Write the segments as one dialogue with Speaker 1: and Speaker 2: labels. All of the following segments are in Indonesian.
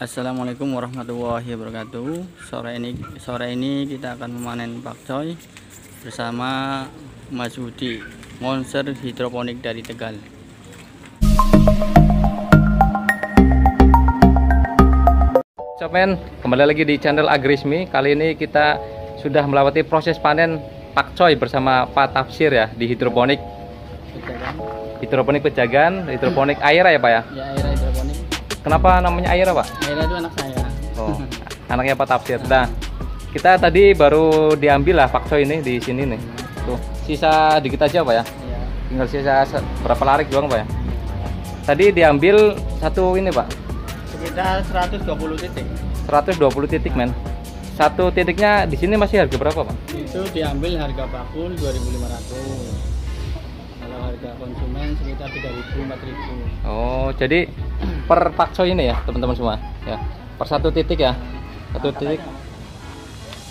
Speaker 1: Assalamualaikum warahmatullahi wabarakatuh. Sore ini kita akan memanen pakcoy bersama Mas Budi, monster hidroponik dari Tegal.
Speaker 2: Sopen, kembali lagi di channel Agrismi. Kali ini kita sudah melewati proses panen pakcoy bersama Pak Tafsir ya di hidroponik. Hidroponik Pejagan, hidroponik Aira ya Pak ya?
Speaker 1: Ya, Aira hidroponik.
Speaker 2: Kenapa namanya Aira Pak?
Speaker 1: Aira itu anak saya.
Speaker 2: Oh, anaknya Pak Tafsir. Nah, kita tadi baru diambil lah pakcoy ini di sini nih. Tuh, sisa dikit aja Pak ya?
Speaker 1: Ya.
Speaker 2: Tinggal sisa berapa larik doang Pak ya? Tadi diambil satu ini Pak.
Speaker 1: Sekitar 120 titik.
Speaker 2: 120 titik men. Satu titiknya di sini masih harga berapa Pak?
Speaker 1: Itu diambil harga bakul 2.500. Kalau harga konsumen sekitar 3.000-4.000.
Speaker 2: Oh, jadi per pakcoy ini ya teman-teman semua ya. Per satu titik ya. Satu titik.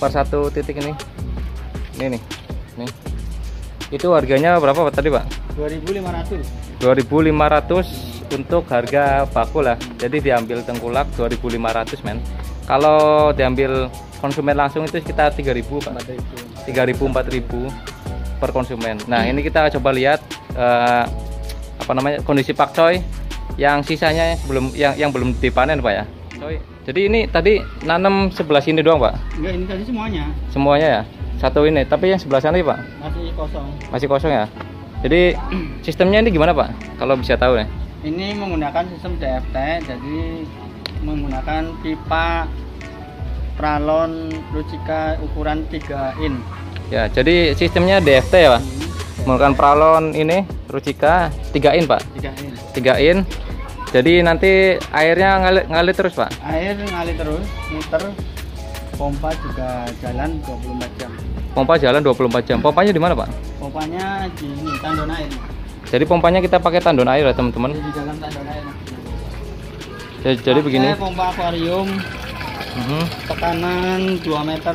Speaker 2: Per satu titik ini. Ini nih. Nih. Itu harganya berapa Pak tadi Pak?
Speaker 1: 2.500.
Speaker 2: 2.500 untuk harga bakul lah. Jadi diambil tengkulak 2.500 men. Kalau diambil konsumen langsung itu sekitar 3.000 Pak. 3.000 4.000 per konsumen. Nah, ini kita coba lihat kondisi pakcoy yang sisanya yang belum dipanen Pak ya. Jadi ini tadi nanam sebelah sini doang Pak?
Speaker 1: Enggak, ini tadi semuanya.
Speaker 2: Semuanya ya. Satu ini, tapi yang sebelah sana Pak?
Speaker 1: Masih kosong.
Speaker 2: Masih kosong ya. Jadi sistemnya ini gimana Pak? Kalau bisa tahu nih.
Speaker 1: Ini menggunakan sistem DFT, jadi menggunakan pipa pralon Rucika ukuran 3 in.
Speaker 2: Ya, jadi sistemnya DFT ya Pak. Menggunakan pralon ini Rucika 3 in Pak.
Speaker 1: 3 in.
Speaker 2: 3 in. Jadi nanti airnya ngalir terus Pak.
Speaker 1: Air ngalir terus, muter. Pompa juga jalan 24 jam.
Speaker 2: Pompa jalan 24 jam. Pompanya di mana Pak?
Speaker 1: Pompanya di ini, tandon air.
Speaker 2: Jadi pompanya kita pakai tandon air ya teman-teman.
Speaker 1: Di dalam tandon air.
Speaker 2: Jadi begini.
Speaker 1: Pompa akuarium. Tekanan 2 meter.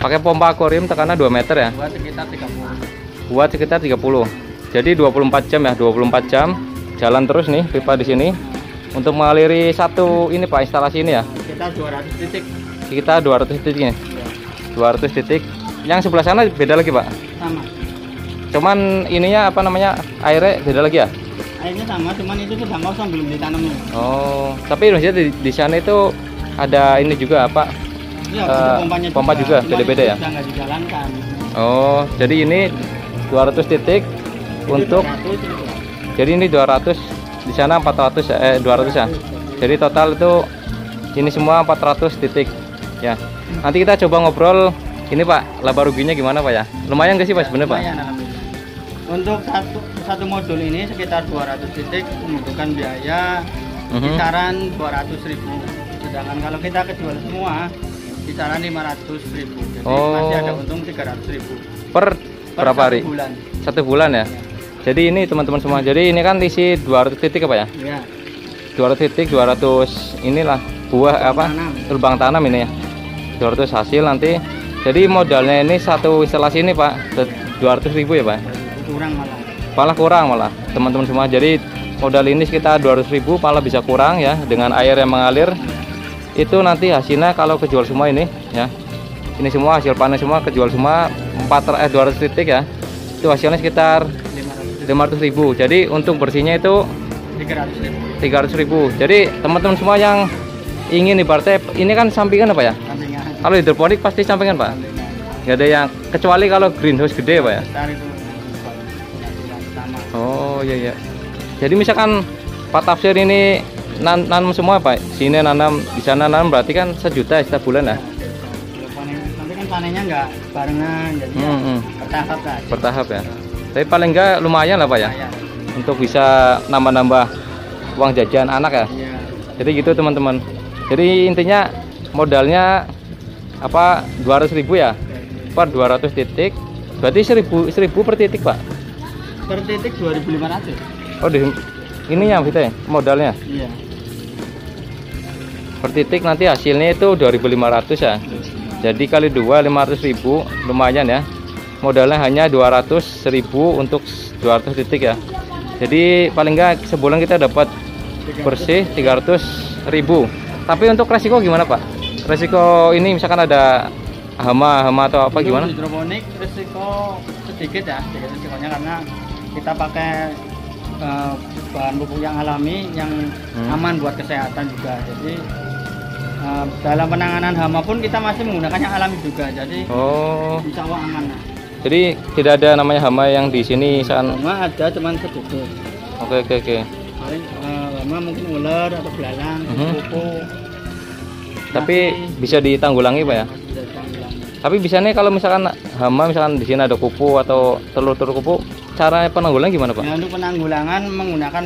Speaker 2: Pakai pompa akuarium tekanan 2 meter ya.
Speaker 1: Buat sekitar 30.
Speaker 2: Buat sekitar 30. Jadi 24 jam ya, 24 jam. Jalan terus nih pipa di sini untuk mengaliri satu ini Pak, instalasi ini ya.
Speaker 1: Sekitar 200 titik.
Speaker 2: Sekitar 200 titik nih. 200 titik. Yang sebelah sana beda lagi Pak.
Speaker 1: Sama.
Speaker 2: Cuman ininya airnya beda lagi ya?
Speaker 1: Airnya sama, cuman itu sedang kosong, belum ditanam.
Speaker 2: Oh, tapi maksudnya di sana itu ada ini juga apa?
Speaker 1: Iya,
Speaker 2: pompa juga beda-beda ya?
Speaker 1: Sudah nggak dijalankan.
Speaker 2: Oh, jadi ini 200 titik untuk
Speaker 1: 200.
Speaker 2: Jadi ini 200, di sana 400 200 ya. Jadi total itu ini semua 400 titik ya. Nanti kita coba ngobrol ini Pak, laba ruginya gimana Pak ya? Lumayan nggak sih Pak sebenarnya Pak?
Speaker 1: Lumayan alhamdulillah. Untuk satu modul ini sekitar 200 titik membutuhkan biaya kisaran 200.000. Sedangkan kalau kita kejual semua kisaran 500.000. Jadi masih ada untung 300.000.
Speaker 2: Per berapa hari?
Speaker 1: Bulan.
Speaker 2: Satu bulan ya. Jadi ini teman-teman semua. Jadi ini kan isi 200 titik apa ya?
Speaker 1: Iya.
Speaker 2: 200 titik, 200 inilah buah lubang tanam ini ya. 200 hasil nanti. Jadi modalnya ini satu instalasi ini Pak 200.000 ya Pak?
Speaker 1: Kurang malah.
Speaker 2: Malah kurang malah teman-teman semua. Jadi modal ini sekitar 200.000 malah bisa kurang ya dengan air yang mengalir. Itu nanti hasilnya kalau kejual semua ini ya. Ini semua hasil panen semua kejual semua 200 titik ya. Itu hasilnya sekitar 500.000. Jadi untuk bersihnya itu 300.000. Jadi teman-teman semua yang ingin ibaratnya ini kan sampingan apa ya?
Speaker 1: Sampingan.
Speaker 2: Kalau hidroponik pasti sampingan Pak. Nggak ada yang kecuali kalau greenhouse gede Pak ya. Oh iya. Jadi misalkan Pak Tafsir ini nanam semua Pak. Sini nanam, di sana nanam berarti kan 1 juta setiap bulan ya.
Speaker 1: Tapi kan panennya nggak barengan, jadi bertahap lah.
Speaker 2: Bertahap ya. Tapi paling enggak lumayan lah Pak ya. Untuk bisa nambah-nambah uang jajan anak ya.
Speaker 1: Iya.
Speaker 2: Jadi gitu teman-teman. Jadi intinya modalnya 200.000 ya. Per 200 titik. Berarti 1.000 per titik Pak.
Speaker 1: Per titik 2.500.
Speaker 2: Oh, ini yang kita ya modalnya.
Speaker 1: Iya.
Speaker 2: Per titik nanti hasilnya itu 2.500 ya. Jadi kali 2 500.000 lumayan ya. Modalnya hanya 200.000 untuk 200 titik ya. Jadi paling enggak sebulan kita dapat bersih 300.000 Tapi untuk resiko gimana Pak? Resiko ini misalkan ada hama atau apa gimana?
Speaker 1: Hidroponik resiko sedikit ya, sedikit resikonya karena kita pakai bahan pupuk yang alami yang aman buat kesehatan juga. Jadi dalam penanganan hama pun kita masih menggunakan yang alami juga. Jadi insya Allah aman.
Speaker 2: Jadi tidak ada namanya hama yang di sini saat
Speaker 1: hama ada cuman sedikit.
Speaker 2: Oke.
Speaker 1: Paling hama mungkin ular atau belalang, kupu.
Speaker 2: Tapi bisa ditanggulangi Pak ya?
Speaker 1: Bisa ditanggulangi.
Speaker 2: Tapi biasanya kalau misalkan hama, misalkan di sini ada kupu atau telur-telur kupu, cara penanggulangan gimana Pak?
Speaker 1: Ya, untuk penanggulangan menggunakan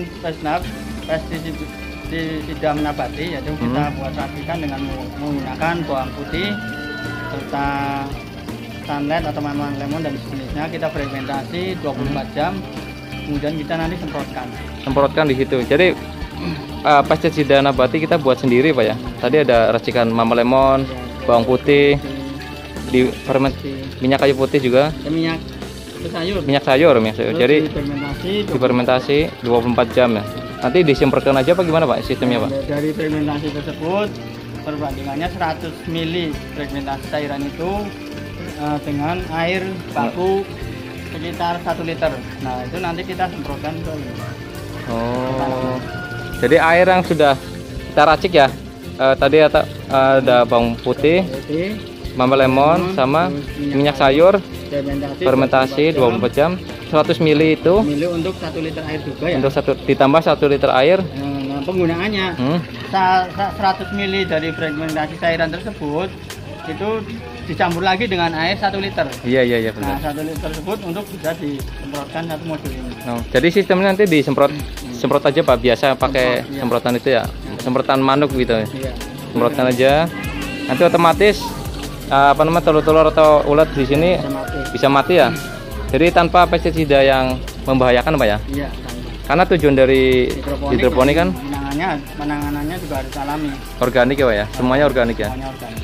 Speaker 1: pestisida nabati, yaitu kita buat rapikan dengan menggunakan bawang putih serta sunlight atau mamawan lemon dan sejenisnya. Kita fermentasi 24 jam, kemudian kita nanti semprotkan di situ. Jadi pestisida nabati kita buat sendiri Pak ya. Tadi ada racikan mama lemon, bawang putih, di minyak kayu putih juga, minyak sayur. Jadi difermentasi 24 jam ya. Nanti disemprotkan aja apa gimana Pak sistemnya Pak? Dari fermentasi tersebut perbandingannya 100 ml fermentasi cairan itu dengan air baku sekitar 1 liter. Nah itu nanti kita semprotkan ke ini.
Speaker 2: Jadi air yang sudah kita racik ya. Tadi ada bawang putih, mama lemon sama minyak sayur, fermentasi 24 jam, 100 ml itu
Speaker 1: untuk 1 liter air juga ya.
Speaker 2: Untuk ditambah 1 liter air.
Speaker 1: Nah, penggunaannya 100 ml dari fermentasi cairan tersebut itu dicampur lagi dengan air 1 liter.
Speaker 2: Iya benar.
Speaker 1: Nah 1 liter tersebut untuk bisa disemprotkan satu modul ini.
Speaker 2: Jadi sistemnya nanti semprot aja Pak, biasa pakai semprotan itu ya, semprotan manuk gitu.
Speaker 1: Iya.
Speaker 2: Semprotkan aja. Nanti otomatis telur-telur atau ulat di sini bisa mati ya. Jadi tanpa pestisida yang membahayakan Pak ya.
Speaker 1: Iya.
Speaker 2: Karena tujuan dari hidroponik kan
Speaker 1: penanganannya juga harus alami.
Speaker 2: Organik ya Pak ya. Semuanya organik ya.
Speaker 1: Semuanya organik.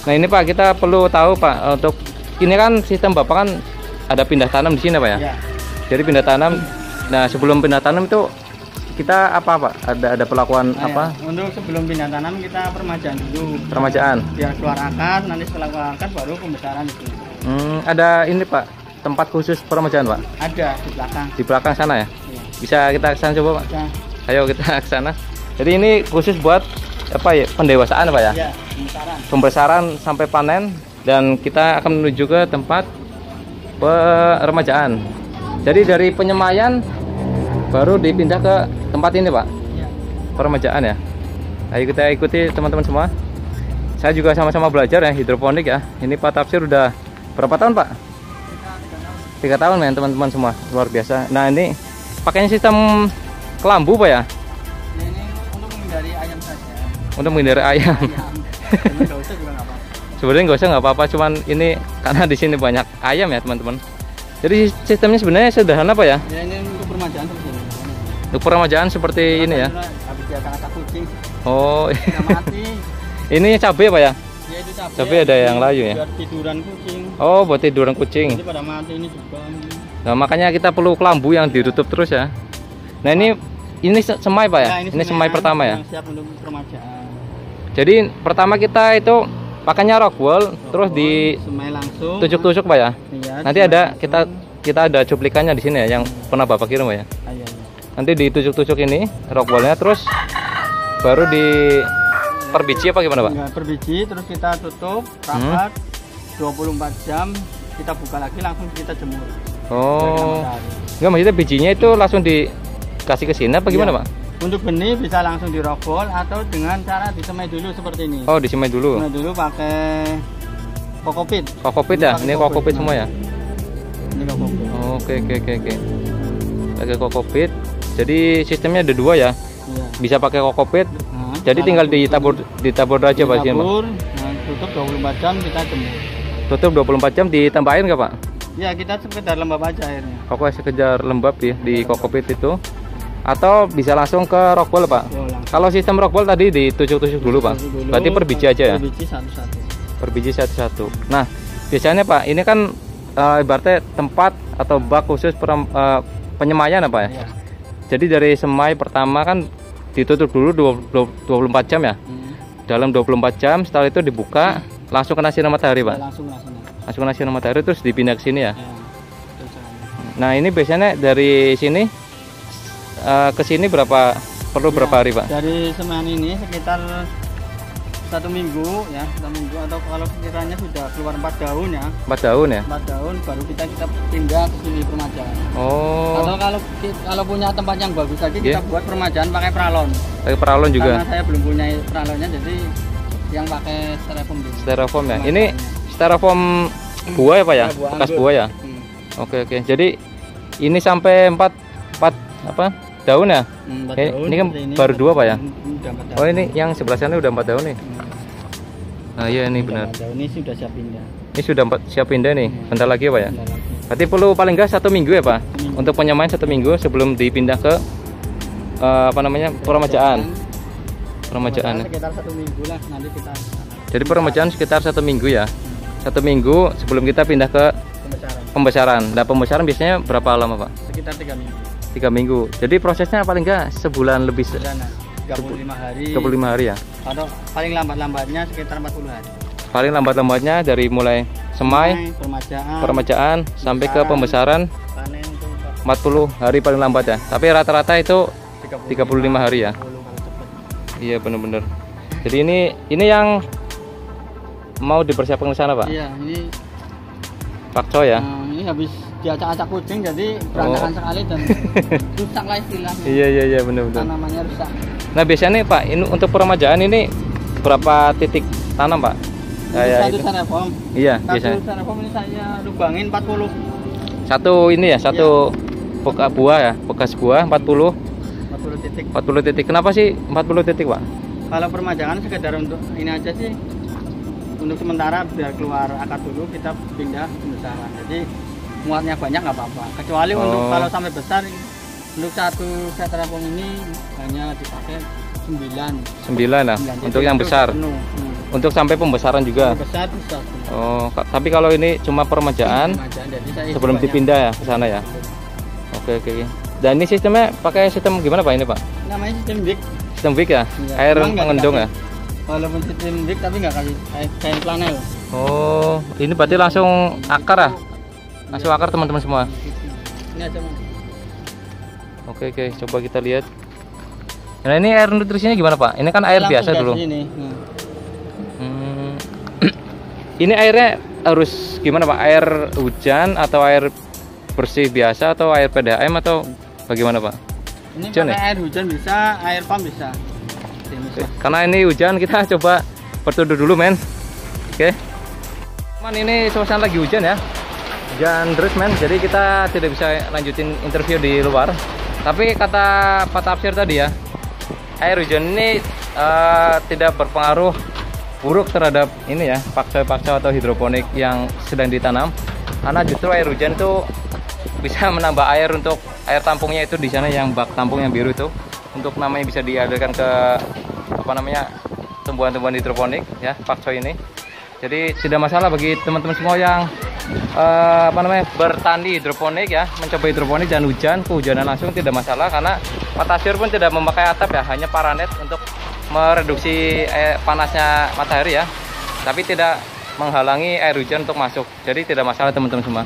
Speaker 2: Nah ini Pak, kita perlu tahu Pak, untuk ini kan sistem Bapak kan ada pindah tanam di sini Pak ya.
Speaker 1: Iya.
Speaker 2: Jadi pindah tanam. Nah sebelum pindah tanam itu kita apa Pak? Ada perlakuan apa?
Speaker 1: Ya. Untuk sebelum pindah tanam kita peremajaan dulu.
Speaker 2: Peremajaan.
Speaker 1: Biar keluar akar, nanti setelah keluar akar baru pembesaran itu.
Speaker 2: Ada ini Pak, tempat khusus peremajaan Pak?
Speaker 1: Ada di belakang.
Speaker 2: Di belakang sana ya?
Speaker 1: Iya.
Speaker 2: Bisa kita ke sana coba Pak?
Speaker 1: Ya.
Speaker 2: Ayo kita ke sana. Jadi ini khusus buat apa ya? Pendewasaan Pak ya?
Speaker 1: Iya,
Speaker 2: pembesaran sampai panen, dan kita akan menuju ke tempat peremajaan. Jadi dari penyemaian baru dipindah ke tempat ini Pak, peremajaan ya. Ayo kita ikuti teman-teman semua. Saya juga sama-sama belajar ya hidroponik ya. Ini Pak Tafsir udah berapa tahun Pak? 3 tahun ya teman-teman semua, luar biasa. Nah ini pakainya sistem kelambu Pak ya?
Speaker 1: Ini untuk menghindari ayam saja.
Speaker 2: Untuk menghindari ayam. Sebenarnya nggak usah, nggak apa-apa, cuman ini karena di sini banyak ayam ya teman-teman. Jadi sistemnya sebenarnya sederhana Pak ya?
Speaker 1: Ya ini untuk peremajaan seperti ini.
Speaker 2: Untuk peremajaan seperti ini ya?
Speaker 1: Habis dia kena kucing.
Speaker 2: Oh.
Speaker 1: Mati.
Speaker 2: Ini cabai Pak ya?
Speaker 1: Ya itu cabai.
Speaker 2: Cabai ada yang layu ya?
Speaker 1: Buat tiduran kucing.
Speaker 2: Oh, buat tiduran kucing.
Speaker 1: Jadi pada mati ini juga.
Speaker 2: Nah makanya kita perlu kelambu yang ditutup terus ya. Nah ini semai Pak ya? Ini semai pertama ya?
Speaker 1: Siap untuk peremajaan.
Speaker 2: Jadi pertama kita itu pakainya rock wool, terus di
Speaker 1: semai langsung.
Speaker 2: Tusuk-tusuk Pak ya?
Speaker 1: Iya.
Speaker 2: Nanti ada kita ada cuplikannya di sini ya, yang pernah Bapak kirim Pak ya?
Speaker 1: Iya.
Speaker 2: Nanti ditusuk-tusuk ini rock woolnya, terus baru di per biji apa gimana Pak?
Speaker 1: Enggak, per biji, terus kita tutup rapat 24 jam, kita buka lagi langsung kita jemur.
Speaker 2: Oh. Enggak, maksudnya bijinya itu langsung dikasih ke sini apa gimana Pak?
Speaker 1: Untuk benih bisa langsung di rock wool atau dengan cara disemai dulu seperti ini.
Speaker 2: Oh, disemai dulu.
Speaker 1: Semai dulu pakai kokopit.
Speaker 2: Kokopit ya? Ini kokopit semua ya?
Speaker 1: Ini kokopit.
Speaker 2: Oke. Pakai kokopit. Jadi sistemnya ada 2 ya?
Speaker 1: Iya.
Speaker 2: Bisa pakai kokopit.
Speaker 1: Nah,
Speaker 2: jadi tinggal ditabur aja Pak.
Speaker 1: Ditabur, tutup 24 jam kita jemur.
Speaker 2: Tutup 24 jam, ditambah air nggak Pak?
Speaker 1: Ya, kita sekedar lembab aja airnya.
Speaker 2: Oke, sekedar lembab ya di kokopit itu. Atau bisa langsung ke rock wool Pak? Kalau sistem rock wool tadi ditusuk-tusuk dulu Pak? Berarti per biji aja ya?
Speaker 1: Per biji satu-satu.
Speaker 2: Per biji satu-satu. Nah, biasanya Pak, ini kan ibaratnya tempat atau bak khusus penyemaian apa ya?
Speaker 1: Iya.
Speaker 2: Jadi dari semai pertama kan ditutup dulu 24 jam ya? dalam 24 jam. Setelah itu dibuka, langsung kena sinar matahari, Pak.
Speaker 1: Langsung.
Speaker 2: Langsung kena sinar matahari terus dipindah ke sini ya.
Speaker 1: Ya, betul sekali.
Speaker 2: Nah, ini biasanya dari sini ke sini perlu berapa hari, Pak?
Speaker 1: Dari semen ini sekitar 1 minggu ya, 1 minggu, atau kalau sekiranya sudah keluar 4 daun ya.
Speaker 2: 4 daun ya?
Speaker 1: 4 daun baru kita pindah ke sini permajaan.
Speaker 2: Oh.
Speaker 1: Atau kalau punya tempat yang bagus lagi kita buat permajaan pakai pralon.
Speaker 2: Pakai pralon juga.
Speaker 1: Karena saya belum punya pralonnya, jadi yang pakai styrofoam dulu.
Speaker 2: Styrofoam ya. Ini styrofoam buah ya, Pak ya? Bekas buah ya. Oke. Jadi ini sampai 4 daun ya? Ini kan baru 2, Pak ya? Oh, ini yang sebelah sana udah 4 daun nih. Nah, iya ini benar.
Speaker 1: Ini sudah siap pindah.
Speaker 2: Ini sudah siap pindah nih. Bentar lagi ya, Pak ya? Berarti perlu paling enggak 1 minggu ya, Pak? Untuk penyemaian 1 minggu sebelum dipindah ke permajaan. Permajaan.
Speaker 1: Sekitar 1 minggu lah nanti kita.
Speaker 2: Jadi permajaan sekitar 1 minggu ya. 1 minggu sebelum kita pindah ke pembesaran. Nah, pembesaran biasanya berapa lama, Pak?
Speaker 1: Sekitar 3 minggu.
Speaker 2: 3 minggu. Jadi prosesnya paling enggak sebulan lebih.
Speaker 1: 35 hari.
Speaker 2: 35 hari ya.
Speaker 1: Atau paling lambatnya sekitar 40 hari.
Speaker 2: Paling lambatnya dari mulai semai, permajaan sampai ke pembesaran,
Speaker 1: panen itu
Speaker 2: 40 hari paling lambat ya. Tapi rata-rata itu 35 hari ya. Iya, benar-benar. Jadi ini yang mau dipersiapkan ke sana, Pak?
Speaker 1: Iya, ini
Speaker 2: pakcoy ya.
Speaker 1: Ini habis diacak-acak kucing jadi berantakan sekali dan rusak lah istilahnya.
Speaker 2: Iya, benar-benar.
Speaker 1: Tanamannya rusak.
Speaker 2: Nah, biasanya nih, Pak, ini untuk permajaan ini berapa titik tanam, Pak?
Speaker 1: Satu styrofoam.
Speaker 2: Iya,
Speaker 1: satu
Speaker 2: biasanya.
Speaker 1: styrofoam ini saya lubangin 40.
Speaker 2: Satu ini ya, satu bekas buah ya, bekas buah 40
Speaker 1: titik.
Speaker 2: 40 titik. Kenapa sih 40 titik, Pak?
Speaker 1: Kalau permajaan sekedar untuk ini aja sih. Untuk sementara biar keluar akar dulu kita pindah pembesaran. Jadi muatnya banyak nggak apa-apa. Kecuali untuk kalau sampai besar, untuk satu styrofoam ini hanya dipakai 9
Speaker 2: nah, untuk yang besar. Untuk sampai pembesaran juga.
Speaker 1: Besar bisa.
Speaker 2: Oh, tapi kalau ini cuma permajaan,
Speaker 1: jadi
Speaker 2: sebelum dipindah ya ke sana ya. Oke. Dan ini sistemnya pakai sistem gimana, Pak, ini, Pak?
Speaker 1: Namanya sistem wick.
Speaker 2: Sistem wick ya? Air mengendung ya?
Speaker 1: Walaupun sistem wick tapi nggak kasih kain flanel.
Speaker 2: Oh, ini berarti langsung akar ya? Langsung akar, teman-teman semua.
Speaker 1: Ini aja, Mas.
Speaker 2: Oke, coba kita lihat. Nah, ini air nutrisinya gimana, Pak? Ini kan air biasa dulu. Ini airnya harus gimana, Pak? Air hujan atau air bersih biasa atau air PDAM atau bagaimana, Pak?
Speaker 1: Ini pakai air hujan bisa, air pump bisa.
Speaker 2: Karena ini hujan, kita coba berteduh dulu, men. Oke. Teman, ini suasana lagi hujan ya. Hujan deras, men. Jadi kita tidak bisa lanjutin interview di luar. Tapi kata Pak Tafsir tadi ya, air hujan ini tidak berpengaruh buruk terhadap ini ya, pakcoy atau hidroponik yang sedang ditanam. Karena justru air hujan itu bisa menambah air untuk air tampungnya itu di sana, yang bak tampung yang biru itu, untuk namanya bisa dialirkan ke tumbuhan-tumbuhan hidroponik ya, pakcoy ini. Jadi tidak masalah bagi teman-teman semua yang bertani hidroponik ya, mencoba hidroponik dan kehujanan langsung tidak masalah, karena Pak Tafsir pun tidak memakai atap ya, hanya paranet untuk mereduksi panasnya matahari ya, tapi tidak menghalangi air hujan untuk masuk. Jadi tidak masalah, teman-teman semua.